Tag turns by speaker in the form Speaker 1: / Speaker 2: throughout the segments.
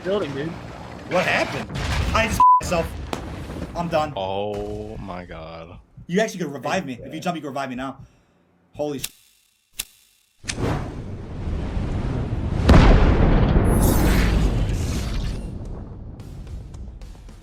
Speaker 1: building, dude.
Speaker 2: What happened? I just myself. I'm done.
Speaker 3: Oh my god.
Speaker 2: You actually could revive me. If you jump, you can revive me now. Holy sh.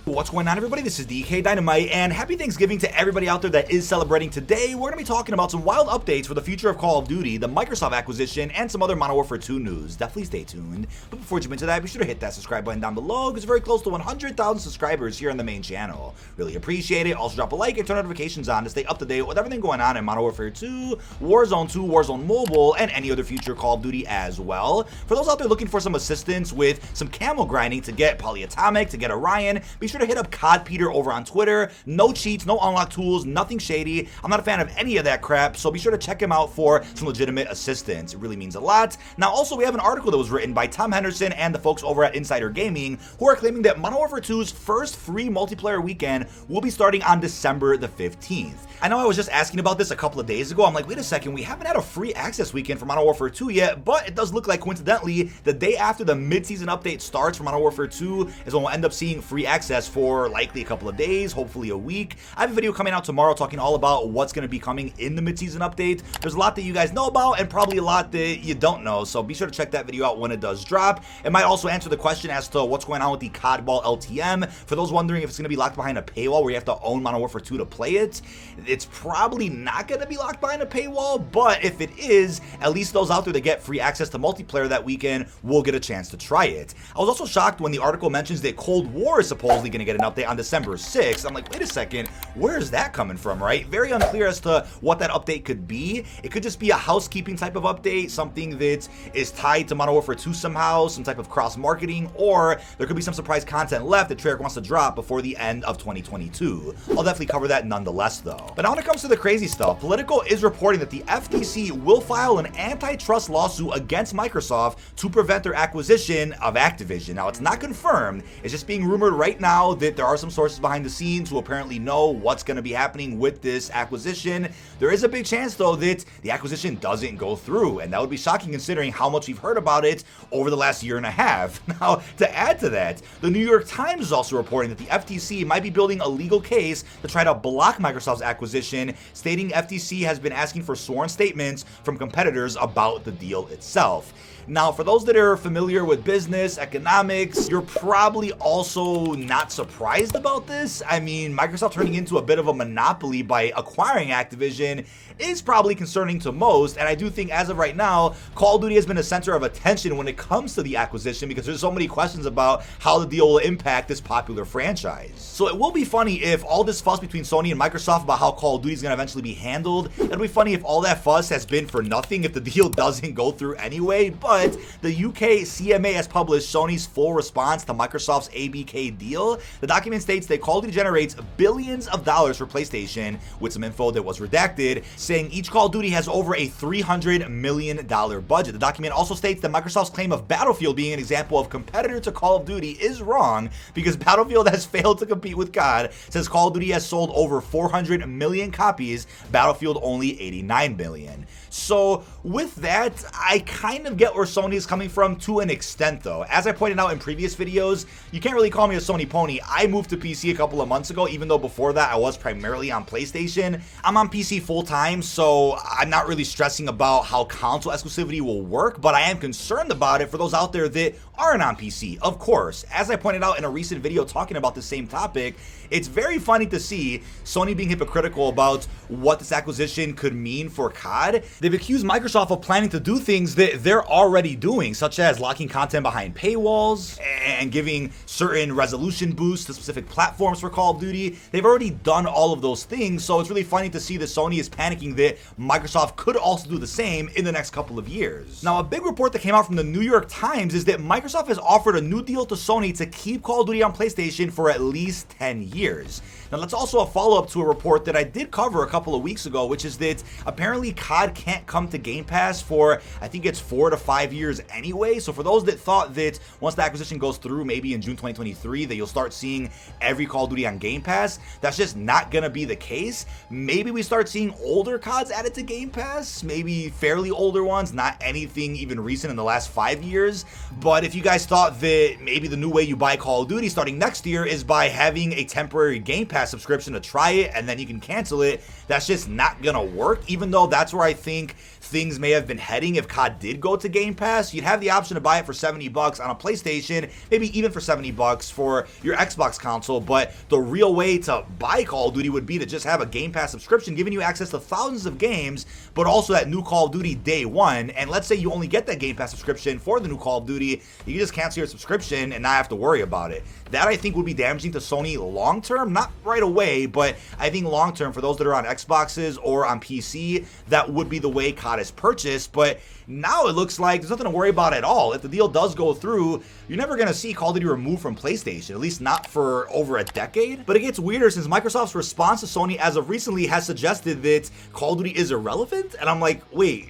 Speaker 2: What's going on, everybody? This is dkdynamite, and happy Thanksgiving to everybody out there that is celebrating today. We're going to be talking about some wild updates for the future of Call of Duty, the Microsoft acquisition, and some other Modern Warfare 2 news. Definitely stay tuned. But before we jump into that, be sure to hit that subscribe button down below, because we're very close to 100,000 subscribers here on the main channel. Really appreciate it. Also drop a like and turn notifications on to stay up to date with everything going on in Modern Warfare 2, Warzone 2, Warzone Mobile, and any other future Call of Duty as well. For those out there looking for some assistance with some camel grinding to get Polyatomic, to get Orion, be sure to hit up COD Peter over on Twitter. No cheats, no unlock tools, nothing shady. I'm not a fan of any of that crap, so be sure to check him out for some legitimate assistance. It really means a lot. Now, also, we have an article that was written by Tom Henderson and the folks over at Insider Gaming, who are claiming that Modern Warfare 2's first free multiplayer weekend will be starting on December the 15th. I know I was just asking about this a couple of days ago. I'm like, wait a second, we haven't had a free access weekend for Modern Warfare 2 yet, but it does look like, coincidentally, the day after the mid-season update starts for Modern Warfare 2 is when we'll end up seeing free access for likely a couple of days, hopefully a week. I have a video coming out tomorrow talking all about what's going to be coming in the mid-season update. There's a lot that you guys know about and probably a lot that you don't know, so be sure to check that video out when it does drop. It might also answer the question as to what's going on with the COD Ball LTM. For those wondering if it's going to be locked behind a paywall where you have to own Modern Warfare 2 to play it, it's probably not going to be locked behind a paywall, but if it is, at least those out there that get free access to multiplayer that weekend will get a chance to try it. I was also shocked when the article mentions that Cold War is supposedly going to get an update on December 6th. I'm like, wait a second, where is that coming from, right? Very unclear as to what that update could be. It could just be a housekeeping type of update, something that is tied to Modern Warfare 2 somehow, some type of cross-marketing, or there could be some surprise content left that Treyarch wants to drop before the end of 2022. I'll definitely cover that nonetheless, though. But now when it comes to the crazy stuff, Politico is reporting that the FTC will file an antitrust lawsuit against Microsoft to prevent their acquisition of Activision. Now, it's not confirmed. It's just being rumored right now that there are some sources behind the scenes who apparently know what's going to be happening with this acquisition. There is a big chance, though, that the acquisition doesn't go through, and that would be shocking considering how much we've heard about it over the last year and a half. Now, to add to that, the New York Times is also reporting that the FTC might be building a legal case to try to block Microsoft's acquisition, stating FTC has been asking for sworn statements from competitors about the deal itself. Now, for those that are familiar with business, economics, you're probably also not surprised about this. I mean, Microsoft turning into a bit of a monopoly by acquiring Activision is probably concerning to most, and I do think as of right now, Call of Duty has been a center of attention when it comes to the acquisition because there's so many questions about how the deal will impact this popular franchise. So it will be funny if all this fuss between Sony and Microsoft about how Call of Duty is going to eventually be handled. It'll be funny if all that fuss has been for nothing if the deal doesn't go through anyway, but the UK CMA has published Sony's full response to Microsoft's ABK deal. The document states that Call of Duty generates billions of dollars for PlayStation, with some info that was redacted, saying each Call of Duty has over a $300 million budget. The document also states that Microsoft's claim of Battlefield being an example of competitor to Call of Duty is wrong because Battlefield has failed to compete with COD, since Call of Duty has sold over 400 million copies, Battlefield only 89 million. So with that, I kind of get where Sony is coming from to an extent, though. As I pointed out in previous videos, you can't really call me a Sony pony. I moved to PC a couple of months ago, even though before that I was primarily on PlayStation. I'm on PC full time, so I'm not really stressing about how console exclusivity will work, but I am concerned about it for those out there that aren't on PC, of course. As I pointed out in a recent video talking about the same topic, it's very funny to see Sony being hypocritical about what this acquisition could mean for COD. They've accused Microsoft of planning to do things that they're already doing, such as locking content behind paywalls and giving certain resolution boosts to specific platforms for Call of Duty. They've already done all of those things, so it's really funny to see that Sony is panicking that Microsoft could also do the same in the next couple of years. Now, a big report that came out from the New York Times is that Microsoft has offered a new deal to Sony to keep Call of Duty on PlayStation for at least 10 years. Now, that's also a follow-up to a report that I did cover a couple of weeks ago, which is that apparently COD can't come to Game Pass for, I think it's 4 to 5 years anyway. So for those that thought that once the acquisition goes goes through maybe in June 2023 that you'll start seeing every Call of Duty on Game Pass. That's just not gonna be the case. Maybe we start seeing older CODs added to Game Pass, maybe fairly older ones, not anything even recent in the last 5 years. But if you guys thought that maybe the new way you buy Call of Duty starting next year is by having a temporary Game Pass subscription to try it and then you can cancel it, that's just not gonna work. Even though that's where I think things may have been heading if COD did go to Game Pass. You'd have the option to buy it for $70 on a PlayStation, maybe even for $70 for your Xbox console, but the real way to buy Call of Duty would be to just have a Game Pass subscription giving you access to thousands of games, but also that new Call of Duty day one. And let's say you only get that Game Pass subscription for the new Call of Duty, you can just cancel your subscription and not have to worry about it. That I think would be damaging to Sony long term, not right away, but I think long term for those that are on Xboxes or on PC, that would be the way COD is purchased. But now it looks like there's nothing to worry about at all. If the deal does go through, you're never going to see Call of Duty removed from PlayStation, at least not for over a decade. But it gets weirder since Microsoft's response to Sony as of recently has suggested that Call of Duty is irrelevant. And I'm like, wait,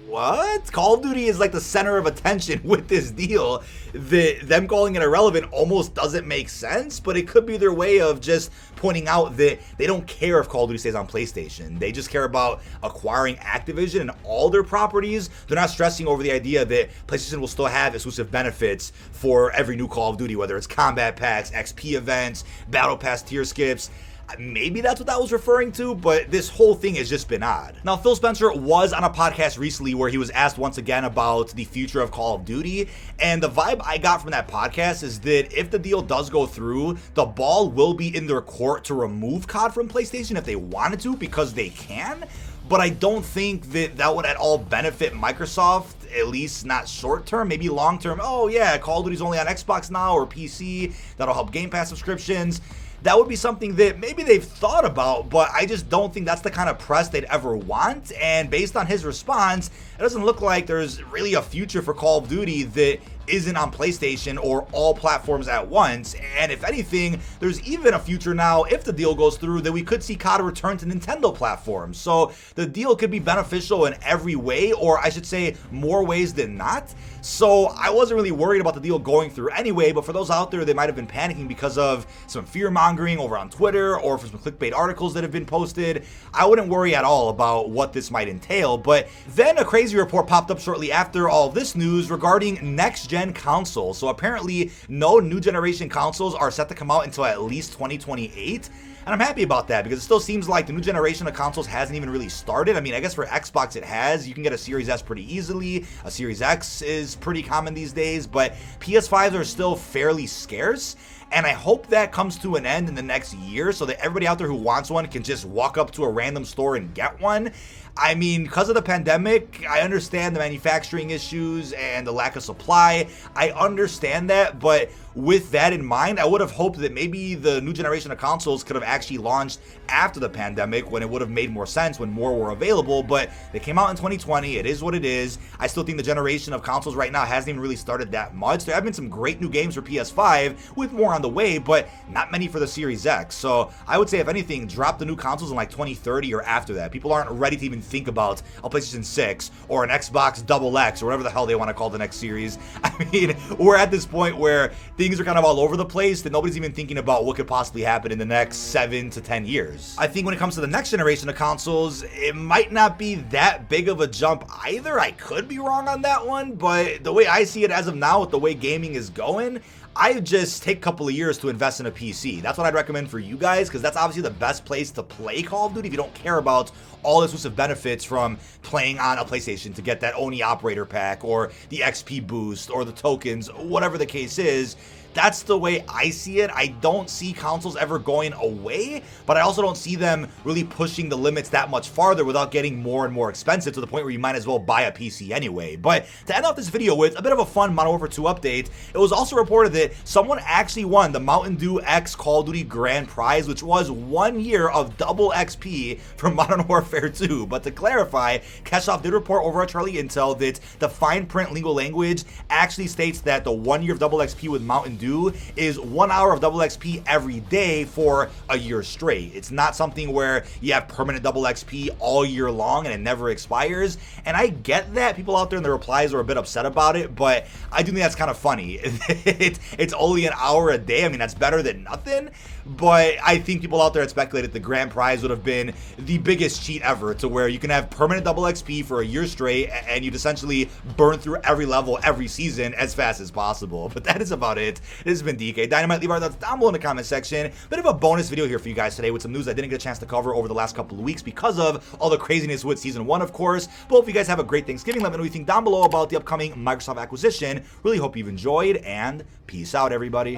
Speaker 2: what? Call of Duty is like the center of attention with this deal. Them calling it irrelevant almost doesn't make sense, but it could be their way of just pointing out that they don't care if Call of Duty stays on PlayStation. They just care about acquiring Activision and all their properties. They're not stressing over the idea that PlayStation will still have exclusive benefits for every new Call of Duty, whether it's combat packs, XP events, battle pass tier skips. Maybe that's what that was referring to, but this whole thing has just been odd. Now, Phil Spencer was on a podcast recently where he was asked once again about the future of Call of Duty, and the vibe I got from that podcast is that if the deal does go through, the ball will be in their court to remove COD from PlayStation if they wanted to, because they can. But I don't think that that would at all benefit Microsoft, at least not short term, maybe long term. Oh yeah, Call of Duty's only on Xbox now or PC, that'll help Game Pass subscriptions. That would be something that maybe they've thought about, but I just don't think that's the kind of press they'd ever want. And based on his response, it doesn't look like there's really a future for Call of Duty that isn't on PlayStation or all platforms at once. And if anything, there's even a future now, if the deal goes through, that we could see COD return to Nintendo platforms. So the deal could be beneficial in every way, or I should say more ways than not. So I wasn't really worried about the deal going through anyway, but for those out there that might have been panicking because of some fear mongering over on Twitter or for some clickbait articles that have been posted, I wouldn't worry at all about what this might entail. But then a crazy report popped up shortly after all this news regarding next-gen consoles. So apparently no new generation consoles are set to come out until at least 2028. And I'm happy about that because it still seems like the new generation of consoles hasn't even really started. I mean, I guess for Xbox it has. You can get a Series S pretty easily. A Series X is pretty common these days, but PS5s are still fairly scarce. And I hope that comes to an end in the next year so that everybody out there who wants one can just walk up to a random store and get one. I mean, because of the pandemic, I understand the manufacturing issues and the lack of supply. I understand that, but with that in mind, I would have hoped that maybe the new generation of consoles could have actually launched after the pandemic when it would have made more sense, when more were available, but they came out in 2020. It is what it is. I still think the generation of consoles right now hasn't even really started that much. There have been some great new games for PS5 with more on the way, but not many for the Series X. So I would say, if anything, drop the new consoles in like 2030 or after that. People aren't ready to even think about a PlayStation 6 or an Xbox XX or whatever the hell they want to call the next series. I mean, we're at this point where things are kind of all over the place that nobody's even thinking about what could possibly happen in the next 7 to 10 years. I think when it comes to the next generation of consoles, it might not be that big of a jump either. I could be wrong on that one, but the way I see it as of now, with the way gaming is going, I just take a couple of years to invest in a PC. That's what I'd recommend for you guys, because that's obviously the best place to play Call of Duty if you don't care about all the exclusive benefits from playing on a PlayStation to get that Oni operator pack or the XP boost or the tokens, whatever the case is. That's the way I see it. I don't see consoles ever going away, but I also don't see them really pushing the limits that much farther without getting more and more expensive to the point where you might as well buy a PC anyway. But to end off this video with a bit of a fun Modern Warfare 2 update, it was also reported that someone actually won the Mountain Dew X Call of Duty Grand Prize, which was 1 year of double XP from Modern Warfare 2. But to clarify, Keshoff did report over at Charlie Intel that the fine print legal language actually states that the 1 year of double XP with Mountain Dew do is 1 hour of double XP every day for a year straight. It's not something where you have permanent double XP all year long and it never expires. And I get that people out there in the replies are a bit upset about it, but I do think that's kind of funny. It's only an hour a day. I mean, that's better than nothing. But I think people out there had speculated the grand prize would have been the biggest cheat ever, to where you can have permanent double XP for a year straight and you'd essentially burn through every level every season as fast as possible. But that is about it. This has been DK Dynamite. Leave our thoughts down below in the comment section. Bit of a bonus video here for you guys today with some news I didn't get a chance to cover over the last couple of weeks because of all the craziness with Season 1, of course. But hope you guys have a great Thanksgiving. Let me know what you think down below about the upcoming Microsoft acquisition. Really hope you've enjoyed, and peace out, everybody.